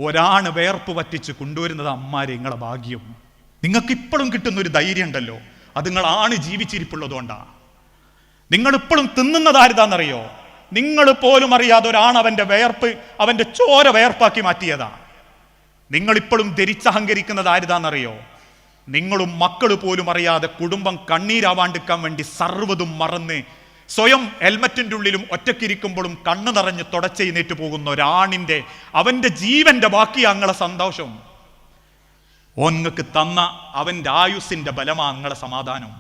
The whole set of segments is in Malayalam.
ഒരാണ് വേർപ്പ് പറ്റിച്ച് കൊണ്ടുവരുന്നത് അമ്മാരെ നിങ്ങളെ ഭാഗ്യം. നിങ്ങൾക്ക് ഇപ്പോഴും കിട്ടുന്നൊരു ധൈര്യം ഉണ്ടല്ലോ, അത് നിങ്ങളാണ് ജീവിച്ചിരിപ്പുള്ളതുകൊണ്ടാണ്. നിങ്ങളിപ്പോഴും തിന്നുന്നതാരുതാന്നറിയോ? നിങ്ങൾ പോലും അറിയാതെ ഒരാണ് അവൻ്റെ വേർപ്പ്, അവൻ്റെ ചോര വേർപ്പാക്കി മാറ്റിയതാ. നിങ്ങളിപ്പോഴും ധരിച്ചഹങ്കരിക്കുന്നത് ആരുതാന്നറിയോ? നിങ്ങളും മക്കൾ പോലും അറിയാതെ കുടുംബം കണ്ണീരാവാണ്ടിരിക്കാൻ വേണ്ടി സർവ്വതും മറന്ന് സ്വയം ഹെൽമറ്റിൻ്റെ ഉള്ളിലും ഒറ്റക്കിരിക്കുമ്പോഴും കണ്ണു നിറഞ്ഞ് തുടച്ചെഴുന്നേറ്റ് പോകുന്ന ഒരാണിൻ്റെ അവൻ്റെ ജീവന്റെ ബാക്കി അങ്ങളെ സന്തോഷം. ഓങ്ങൾക്ക് തന്ന അവൻ്റെ ആയുസ്സിൻ്റെ ബലമാ അങ്ങളെ സമാധാനം.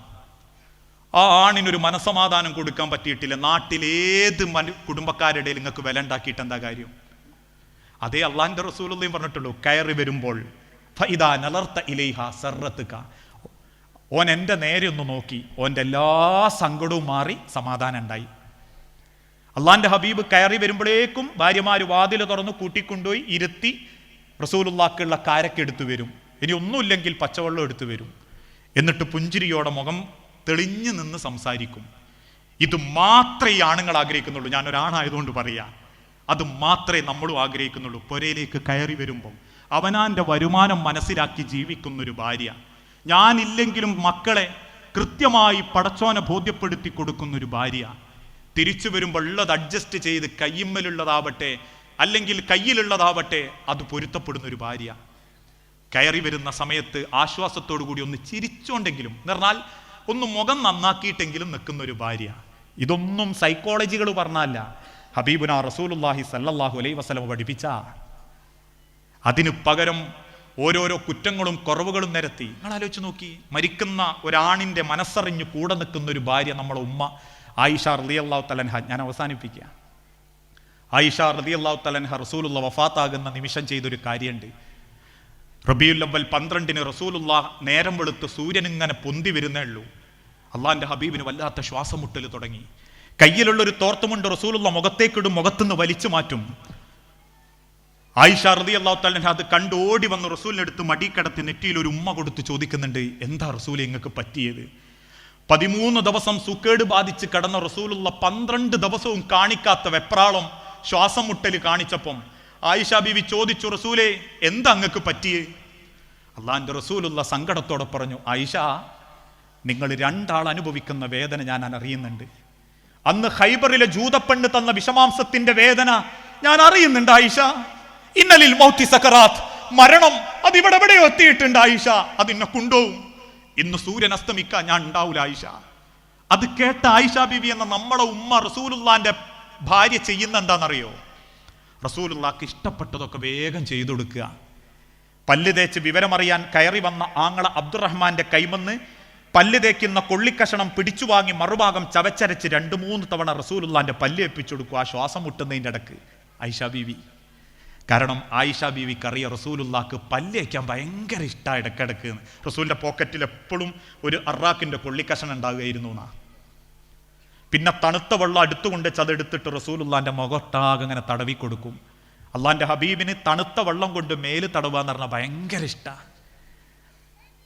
ആ ആണിനൊരു മനസമാധാനം കൊടുക്കാൻ പറ്റിയിട്ടില്ല. നാട്ടിലേത് കുടുംബക്കാരുടെ നിങ്ങൾക്ക് വില ഉണ്ടാക്കിയിട്ട് എന്താ കാര്യം? അതേ അള്ളാഹിൻ്റെ റസൂലുള്ളാഹിയും പറഞ്ഞിട്ടുള്ളൂ, കയറി വരുമ്പോൾ ഫഇദാ നളർത ഇലൈഹ സർറത്തുക, ഓൻ എൻ്റെ നേരെ ഒന്ന് നോക്കി, ഓൻ്റെ എല്ലാ സങ്കടവും മാറി സമാധാനം ഉണ്ടായി. അള്ളാഹിൻ്റെ ഹബീബ് കയറി വരുമ്പോഴേക്കും ഭാര്യമാർ വാതിൽ തുറന്ന് കൂട്ടിക്കൊണ്ടുപോയി ഇരുത്തി റസൂലുള്ളാഹിക്കുള്ള കാരൊക്കെ എടുത്തു വരും. ഇനി ഒന്നുമില്ലെങ്കിൽ പച്ചവെള്ളം എടുത്തു വരും. എന്നിട്ട് പുഞ്ചിരിയോടെ മുഖം തെളിഞ്ഞു നിന്ന് സംസാരിക്കും. ഇത് മാത്രമേ ഈ ആണുങ്ങൾ ആഗ്രഹിക്കുന്നുള്ളൂ. ഞാനൊരാണായതുകൊണ്ട് പറയാം, അത് മാത്രമേ നമ്മളും ആഗ്രഹിക്കുന്നുള്ളൂ. പുരയിലേക്ക് കയറി വരുമ്പം അവനാൻ്റെ വരുമാനം മനസ്സിലാക്കി ജീവിക്കുന്നൊരു ഭാര്യ, ഞാനില്ലെങ്കിലും മക്കളെ കൃത്യമായി പടച്ചോനെ ബോധ്യപ്പെടുത്തി കൊടുക്കുന്നൊരു ഭാര്യ, തിരിച്ചു വരുമ്പോൾ ഉള്ളത് അഡ്ജസ്റ്റ് ചെയ്ത് കയ്യിന്മേലുള്ളതാവട്ടെ അല്ലെങ്കിൽ കയ്യിലുള്ളതാവട്ടെ അത് പൊരുത്തപ്പെടുന്നൊരു ഭാര്യ, കയറി വരുന്ന സമയത്ത് ആശ്വാസത്തോടു കൂടി ഒന്ന് ചിരിച്ചോണ്ടെങ്കിലും എന്ന് പറഞ്ഞാൽ ഒന്ന് മുഖം നന്നാക്കിയിട്ടെങ്കിലും നിൽക്കുന്നൊരു ഭാര്യ. ഇതൊന്നും സൈക്കോളജികൾ പറഞ്ഞല്ല, ഹബീബുന റസൂലുള്ളാഹി സല്ലല്ലാഹു അലൈഹി വസല്ലം പഠിപ്പിച്ച. അതിന് പകരം ഓരോരോ കുറ്റങ്ങളും കുറവുകളും നിരത്തി. നിങ്ങൾ ആലോചിച്ച് നോക്കി, മരിക്കുന്ന ഒരാണിൻ്റെ മനസ്സറിഞ്ഞ് കൂടെ നിൽക്കുന്ന ഒരു ഭാര്യ നമ്മളെ ഉമ്മ ആയിഷ റളിയല്ലാഹു തആല അൻഹ. ഞാൻ അവസാനിപ്പിക്കുക. ആയിഷ റളിയല്ലാഹു തആല അൻഹ റസൂലുള്ളാഹി വഫാത്താകുന്ന നിമിഷം ചെയ്തൊരു കാര്യമുണ്ട്. റബീഉൽ അവ്വൽ 12 റസൂലുള്ളാഹി നേരം വെളുത്ത് സൂര്യൻ ഇങ്ങനെ പൊന്തി വരുന്നേ ഉള്ളൂ. അള്ളാഹിൻ്റെ ഹബീബിന് വല്ലാത്ത ശ്വാസം മുട്ടൽ തുടങ്ങി. കയ്യിലുള്ളൊരു തോർത്തുമുണ്ട് റസൂലുള്ളാഹി മുഖത്തേക്കിടും, മുഖത്തുനിന്ന് വലിച്ചു മാറ്റും. ആയിഷ റളിയല്ലാഹു തആല അൻഹ അത് കണ്ട് ഓടി വന്ന് റസൂലിനെടുത്ത് മടിക്കടത്തി നെറ്റിയിൽ ഒരു ഉമ്മ കൊടുത്ത് ചോദിക്കുന്നുണ്ട്, എന്താ റസൂലെ നിങ്ങൾക്ക് പറ്റിയത്? 13 ദിവസം സുക്കേട് ബാധിച്ച് കിടന്ന റസൂലുള്ളാഹി 12 ദിവസവും കാണിക്കാത്ത വെപ്രാളം, ശ്വാസം മുട്ടൽ കാണിച്ചപ്പം ആയിഷ ബീവി ചോദിച്ചു, റസൂലെ എന്താ അങ്ങക്ക് പറ്റിയേ? അള്ളാഹിൻ്റെ റസൂലുള്ളാഹി സങ്കടത്തോടെ പറഞ്ഞു, ആയിഷ, നിങ്ങൾ 2 ആൾ അനുഭവിക്കുന്ന വേദന ഞാൻ അറിയുന്നുണ്ട്. അന്ന് ഖൈബറിലെ ജൂതപ്പെണ്ണ് തന്ന വിഷമാംസത്തിന്റെ വേദന ഞാൻ അറിയുന്നുണ്ട് ആയിഷ. ഇന്നലിൽ മൗത്തി സക്കറാത്ത്, മരണം അത് ഇവിടെ എവിടെയോ എത്തിയിട്ടുണ്ട് ആയിഷ, അതിന്നെ കൊണ്ടുപോകും. ഇന്ന് സൂര്യൻ അസ്തമിക്കാൻ ഞാൻ ഉണ്ടാവൂല ആയിഷ. അത് കേട്ട ആയിഷ ബീവി എന്ന നമ്മളെ ഉമ്മ റസൂലുള്ളാഹിന്റെ ഭാര്യ ചെയ്യുന്ന എന്താണെന്നറിയോ? റസൂലുള്ളാഹിക്ക് ഇഷ്ടപ്പെട്ടതൊക്കെ വേഗം ചെയ്തു കൊടുക്കുക. പല്ല് തേച്ച് വിവരമറിയാൻ കയറി വന്ന ആങ്ങള അബ്ദുറഹ്മാന്റെ കൈമന്ന് പല്ല് തേക്കുന്ന കൊള്ളിക്കഷണം പിടിച്ചു വാങ്ങി മറുഭാഗം ചവച്ചരച്ച് 2-3 തവണ റസൂലുള്ളാഹിന്റെ പല്ല് ഏൽപ്പിച്ചു കൊടുക്കുക ആ ശ്വാസം മുട്ടുന്നതിൻ്റെ ഇടക്ക് ആയിഷ ബീവി. കാരണം ആയിഷ ബീവിക്ക് അറിയാം റസൂലുള്ളാഹിക്ക് പല്ലേക്കാൻ ഭയങ്കര ഇഷ്ടമാണ് ഇടക്കിടക്ക്. റസൂലിൻ്റെ പോക്കറ്റിൽ എപ്പോഴും ഒരു അറാക്കിൻ്റെ കൊള്ളിക്കഷണം ഉണ്ടാകുകയായിരുന്നു എന്നാ. പിന്നെ തണുത്ത വെള്ളം അടുത്തുകൊണ്ട് ചതെടുത്തിട്ട് റസൂലുള്ളാഹിന്റെ മുഖത്താകെ അങ്ങനെ തടവി കൊടുക്കും. അള്ളാഹിൻ്റെ ഹബീബിന് തണുത്ത വെള്ളം കൊണ്ട് മേല് തടവാന്ന് പറഞ്ഞാൽ ഭയങ്കര ഇഷ്ടമാണ്.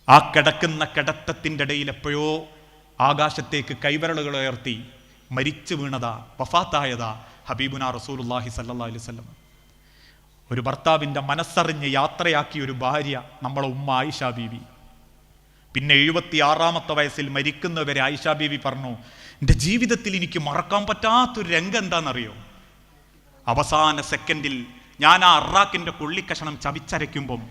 ആ കിടക്കുന്ന കിടത്തത്തിൻ്റെ ഇടയിൽ എപ്പോഴോ ആകാശത്തേക്ക് കൈവിരലുകൾ ഉയർത്തി മരിച്ചു വീണതാ, വഫാത്തായതാ ഹബീബുന റസൂലുള്ളാഹി സല്ലല്ലാഹു അലൈഹി വസല്ലം. ഒരു ഭർത്താവിൻ്റെ മനസ്സറിഞ്ഞ് യാത്രയാക്കിയ ഒരു ഭാര്യ നമ്മളെ ഉമ്മ ആയിഷ ബീവി. പിന്നെ 76-ാമത്തെ വയസ്സിൽ മരിക്കുന്നവരെ ആയിഷ ബീവി പറഞ്ഞു, എൻ്റെ ജീവിതത്തിൽ എനിക്ക് മറക്കാൻ പറ്റാത്തൊരു രംഗം എന്താണെന്നറിയോ? അവസാന സെക്കൻഡിൽ ഞാൻ ആ അറാക്കിൻ്റെ കൊള്ളിക്കഷണം ചവിച്ചരയ്ക്കുമ്പം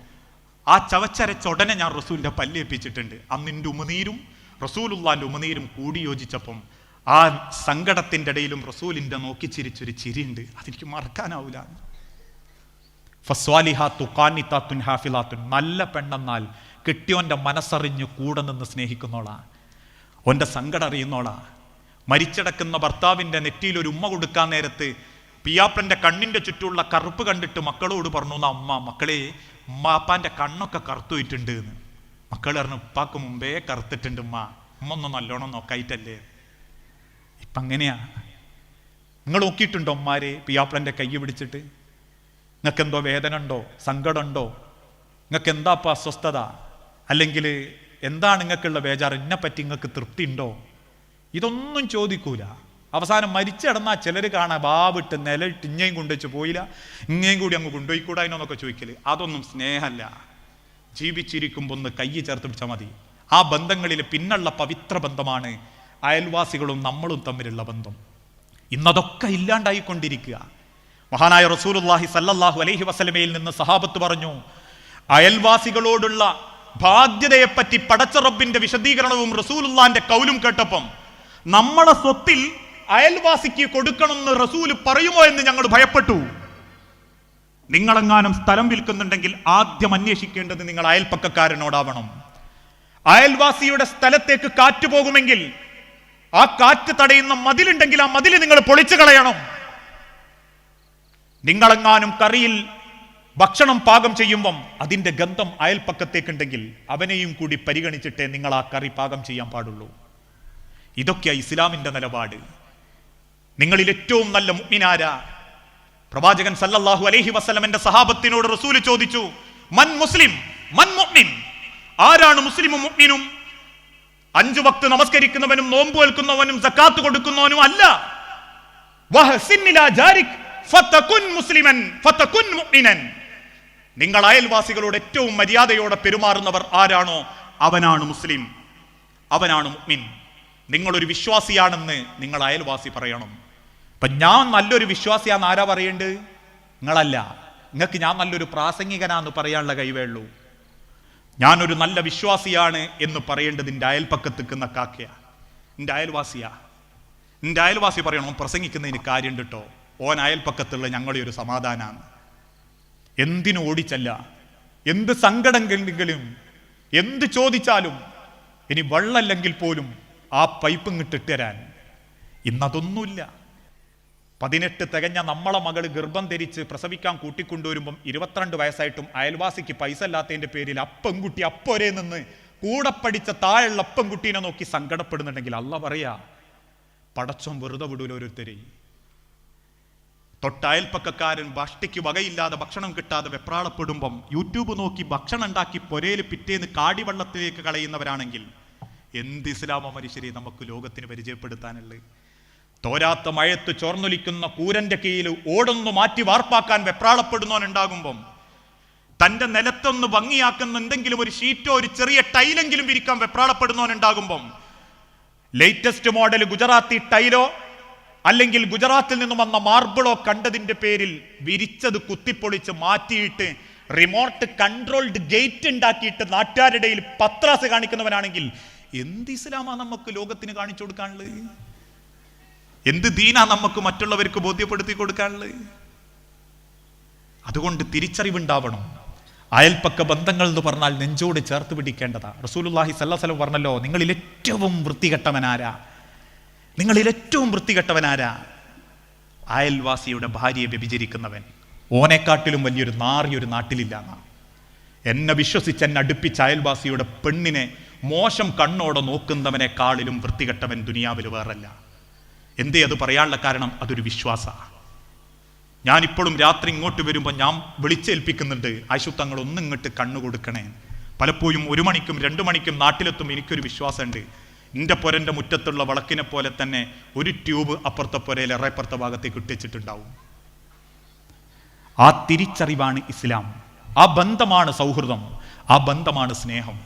ആ ചവച്ചരച്ച ഉടനെ ഞാൻ റസൂലിൻ്റെ പല്ലേൽപ്പിച്ചിട്ടുണ്ട്. അന്നിൻ്റെ ഉമനീരും റസൂലുള്ളാഹിൻ്റെ ഉമനീരും കൂടി യോജിച്ചപ്പം ആ സങ്കടത്തിൻ്റെ ഇടയിലും റസൂലിൻ്റെ നോക്കി ചിരിച്ചൊരു ചിരിയുണ്ട്, അതെനിക്ക് മറക്കാനാവൂല. ഫസ്വാലിഹാത്തു ഖാനിതാത്തുൻ ഹാഫിളാത്തുൻ, നല്ല പെണ്ണെന്നാൽ കെട്ടിയോൻ്റെ മനസ്സറിഞ്ഞ് കൂടെ നിന്ന് സ്നേഹിക്കുന്നോളാ, ഓൻ്റെ സങ്കടം അറിയുന്നോളാ. മരിച്ചടക്കുന്ന ഭർത്താവിൻ്റെ നെറ്റിയിൽ ഒരു ഉമ്മ കൊടുക്കാൻ നേരത്ത് പിയാപ്പൻ്റെ കണ്ണിൻ്റെ ചുറ്റുമുള്ള കറുപ്പ് കണ്ടിട്ട് മക്കളോട് പറഞ്ഞു, അമ്മ മക്കളെ ഉമ്മാപ്പാൻ്റെ കണ്ണൊക്കെ കറുത്തു പോയിട്ടുണ്ട് എന്ന്. മക്കൾ പറഞ്ഞു, ഉപ്പാക്ക് മുമ്പേ കറുത്തിട്ടുണ്ട് ഉമ്മ ഒന്ന് നല്ലോണം നോക്കായിട്ടല്ലേ. ഇപ്പം അങ്ങനെയാ. നിങ്ങൾ നോക്കിയിട്ടുണ്ടോ ഉമ്മാരെ പിയാപ്പൻ്റെ കൈ പിടിച്ചിട്ട്? നിങ്ങൾക്ക് എന്തോ വേദന ഉണ്ടോ, സങ്കടമുണ്ടോ, നിങ്ങൾക്ക് എന്താ ഇപ്പം അസ്വസ്ഥത, അല്ലെങ്കിൽ എന്താണ് നിങ്ങൾക്കുള്ള ബേജാറ്, എന്നെ പറ്റി നിങ്ങൾക്ക് തൃപ്തി ഉണ്ടോ? ഇതൊന്നും ചോദിക്കൂല. അവസാനം മരിച്ചടന്നാൽ ചിലർ കാണാൻ ബാവിട്ട് നിലയിട്ട് ഇങ്ങയും കൊണ്ടുവച്ച് പോയില്ല, ഇങ്ങയും കൂടി അങ്ങ് കൊണ്ടുപോയിക്കൂടായിനോന്നൊക്കെ ചോദിക്കല്. അതൊന്നും സ്നേഹമല്ല. ജീവിച്ചിരിക്കുമ്പോൾ ഒന്ന് കൈ ചേർത്ത് പിടിച്ചാൽ മതി. ആ ബന്ധങ്ങളിൽ പിന്നുള്ള പവിത്ര ബന്ധമാണ് അയൽവാസികളും നമ്മളും തമ്മിലുള്ള ബന്ധം. ഇന്നതൊക്കെ ഇല്ലാണ്ടായിക്കൊണ്ടിരിക്കുക. മഹാനായ റസൂലുള്ളാഹി സല്ലല്ലാഹു അലൈഹി വസല്ലമയിൽ നിന്ന് സഹാബത്ത് പറഞ്ഞു, അയൽവാസികളോടുള്ള ബാധ്യതയെപ്പറ്റി പടച്ച റബ്ബിന്റെ വിശദീകരണവും റസൂലുള്ളാന്റെ കൗലും കേട്ടപ്പം നമ്മളെ സ്വത്തിൽ അയൽവാസിക്ക് കൊടുക്കണമെന്ന് റസൂല് പറയുമോ എന്ന് ഞങ്ങൾ ഭയപ്പെട്ടു. നിങ്ങളെങ്ങാനും സ്ഥലം വിൽക്കുന്നുണ്ടെങ്കിൽ ആദ്യം അന്വേഷിക്കേണ്ടത് നിങ്ങൾ അയൽപ്പക്കക്കാരനോടാവണം. അയൽവാസിയുടെ സ്ഥലത്തേക്ക് കാറ്റ് പോകുമെങ്കിൽ ആ കാറ്റ് തടയുന്ന മതിലുണ്ടെങ്കിൽ ആ മതിൽ നിങ്ങൾ പൊളിച്ചു കളയണം. നിങ്ങളെങ്ങാനും കറിയിൽ ഭക്ഷണം പാകം ചെയ്യുമ്പം അതിന്റെ ഗന്ധം അയൽപ്പക്കത്തേക്കുണ്ടെങ്കിൽ അവനെയും കൂടി പരിഗണിച്ചിട്ടേ നിങ്ങൾ ആ കറി പാകം ചെയ്യാൻ പാടുള്ളൂ. ഇതൊക്കെയാ ഇസ്ലാമിന്റെ നിലപാട്. നിങ്ങളിൽ ഏറ്റവും നല്ല മുഅ്മിനാരാ? പ്രവാചകൻ സല്ലല്ലാഹു അലൈഹി വസല്ലമന്റെ സഹാബത്തിനോട് റസൂൽ ചോദിച്ചു, മൻ മുസ്ലിം മൻ മുഅ്മിൻ, ആരാണ് മുസ്ലിമും മുഅ്മിനും? 5 വക്ത് നമസ്കരിക്കുന്നവനും നോമ്പ് വെൽക്കുന്നവനും സക്കാത്ത് കൊടുക്കുന്നവനും അല്ല. വഹ്സിൻ ഇലാ ജാരിക് ഫതകുൻ മുസ്ലിമൻ ഫതകുൻ മുഅ്മിനൻ. നിങ്ങൾ അയൽവാസികളോട് ഏറ്റവും മര്യാദയോടെ പെരുമാറുന്നവർ ആരാണോ അവനാണ് മുസ്ലിം, അവനാണ് മുഅ്മിൻ. നിങ്ങളൊരു വിശ്വാസിയാണെന്ന് നിങ്ങൾ അയൽവാസി പറയണം. അപ്പൊ ഞാൻ നല്ലൊരു വിശ്വാസിയാന്ന് ആരാ പറയേണ്ടത്? നിങ്ങളല്ല. നിങ്ങൾക്ക് ഞാൻ നല്ലൊരു പ്രാസംഗികനാന്ന് പറയാനുള്ള കഴിവേ. ഞാനൊരു നല്ല വിശ്വാസിയാണ് എന്ന് പറയേണ്ടത് എൻ്റെ അയൽപ്പക്കത്ത് നിൽക്കുന്ന കാക്കയാ, എൻ്റെ അയൽവാസിയാ. എൻ്റെ അയൽവാസി പറയണം പ്രസംഗിക്കുന്നതിന് കാര്യം കേട്ടോ, ഓൻ അയൽപ്പക്കത്തുള്ള ഞങ്ങളെ ഒരു സമാധാനമാണ്. എന്തിനു ഓടിച്ചല്ല, എന്ത് സങ്കടമെങ്കിലും എന്ത് ചോദിച്ചാലും, ഇനി വെള്ളമല്ലെങ്കിൽ പോലും ആ പൈപ്പ് ഇങ്ങിട്ടിട്ട് തരാൻ. ഇന്നതൊന്നുമില്ല. 18 തികഞ്ഞ നമ്മളെ മകള് ഗർഭം ധരിച്ച് പ്രസവിക്കാൻ കൂട്ടിക്കൊണ്ടുവരുമ്പം 22 വയസ്സായിട്ടും അയൽവാസിക്ക് പൈസ ഇല്ലാത്തതിന്റെ പേരിൽ അപ്പൻകുട്ടി അപ്പോരെ നിന്ന് കൂടെ പഠിച്ച താഴെയുള്ള അപ്പൻകുട്ടീനെ നോക്കി സങ്കടപ്പെടുന്നുണ്ടെങ്കിൽ അല്ല പറയാ, പടച്ചോൻ വെറുതെ വിടൂല ഓരോരുത്തരെ. തൊട്ടയൽപ്പക്കക്കാരൻ ഭഷ്ടിക്ക് വകയില്ലാതെ ഭക്ഷണം കിട്ടാതെ വെപ്രാളപ്പെടുമ്പം യൂട്യൂബ് നോക്കി ഭക്ഷണം ഉണ്ടാക്കി പൊരയിൽ പിറ്റേന്ന് കാടിവെള്ളത്തിലേക്ക് കളയുന്നവരാണെങ്കിൽ എന്ത് ഇസ്ലാമ മനുഷ്യരെ നമുക്ക് ലോകത്തിന് പരിചയപ്പെടുത്താനുള്ളത്? തോരാത്ത മഴയത്ത് ചോർന്നൊലിക്കുന്ന കൂരന്റെ കീഴിൽ ഓടൊന്നു മാറ്റി വാർപ്പാക്കാൻ വെപ്രാളപ്പെടുന്നവനുണ്ടാകുമ്പം, തന്റെ നിലത്തൊന്ന് ഭംഗിയാക്കുന്ന എന്തെങ്കിലും ഒരു ഷീറ്റോ ഒരു ചെറിയ ടൈലെങ്കിലും വിരിക്കാൻ വെപ്രാളപ്പെടുന്നവനുണ്ടാകുമ്പം, ലേറ്റസ്റ്റ് മോഡൽ ഗുജറാത്തി ടൈലോ അല്ലെങ്കിൽ ഗുജറാത്തിൽ നിന്നും വന്ന മാർബിളോ കണ്ടതിന്റെ പേരിൽ വിരിച്ചത് കുത്തിപ്പൊളിച്ച് മാറ്റിയിട്ട് റിമോട്ട് കൺട്രോൾഡ് ഗേറ്റ് ഉണ്ടാക്കിയിട്ട് നാട്ടുകാരുടെ പത്രാസ് കാണിക്കുന്നവനാണെങ്കിൽ എന്ത് ഇസ്ലാമാ നമുക്ക് ലോകത്തിന് കാണിച്ചു കൊടുക്കാനുള്ളത്? എന്ത് ദീനാ നമുക്ക് മറ്റുള്ളവർക്ക് ബോധ്യപ്പെടുത്തി കൊടുക്കാനുള്ളത്? അതുകൊണ്ട് തിരിച്ചറിവുണ്ടാവണം. അയൽപ്പക്ക ബന്ധങ്ങൾ എന്ന് പറഞ്ഞാൽ നെഞ്ചോട് ചേർത്ത് പിടിക്കേണ്ടതാ. റസൂലുള്ളാഹി സ്വല്ലല്ലാഹു അലൈഹി വസല്ലം പറഞ്ഞല്ലോ, നിങ്ങളിൽ ഏറ്റവും വൃത്തികെട്ടവനാരാ? നിങ്ങളിൽ ഏറ്റവും വൃത്തികെട്ടവനാരാ? അയൽവാസിയുടെ ഭാര്യയെ വ്യഭിചരിക്കുന്നവൻ. ഓനെക്കാട്ടിലും വലിയൊരു നാറിയൊരു നാട്ടിലില്ല. എന്നെ വിശ്വസിച്ച് എന്നെ അടുപ്പിച്ച അയൽവാസിയുടെ പെണ്ണിനെ മോശം കണ്ണോടെ നോക്കുന്നവനെക്കാളിലും വൃത്തികെട്ടവൻ ദുനിയാവിൽ വേറല്ല. എന്തേ അത് പറയാനുള്ള കാരണം? അതൊരു വിശ്വാസമാണ്. ഞാനിപ്പോഴും രാത്രി ഇങ്ങോട്ട് വരുമ്പോൾ ഞാൻ വിളിച്ചേൽപ്പിക്കുന്നുണ്ട്, ആശുത്തങ്ങൾ ഒന്നും ഇങ്ങോട്ട് കണ്ണു കൊടുക്കണേ. പലപ്പോഴും 1 മണിക്കും 2 മണിക്കും നാട്ടിലെത്തും. എനിക്കൊരു വിശ്വാസമുണ്ട്, എൻ്റെ പൊരൻ്റെ മുറ്റത്തുള്ള വിളക്കിനെ പോലെ തന്നെ ഒരു ട്യൂബ് അപ്പുറത്തെ പൊരയിൽ ഇറപ്പുറത്തെ ഭാഗത്തേക്ക് ഇട്ടിച്ചിട്ടുണ്ടാവും. ആ തിരിച്ചറിവാണ് ഇസ്ലാം. ആ ബന്ധമാണ് സൗഹൃദം, ആ ബന്ധമാണ് സ്നേഹം.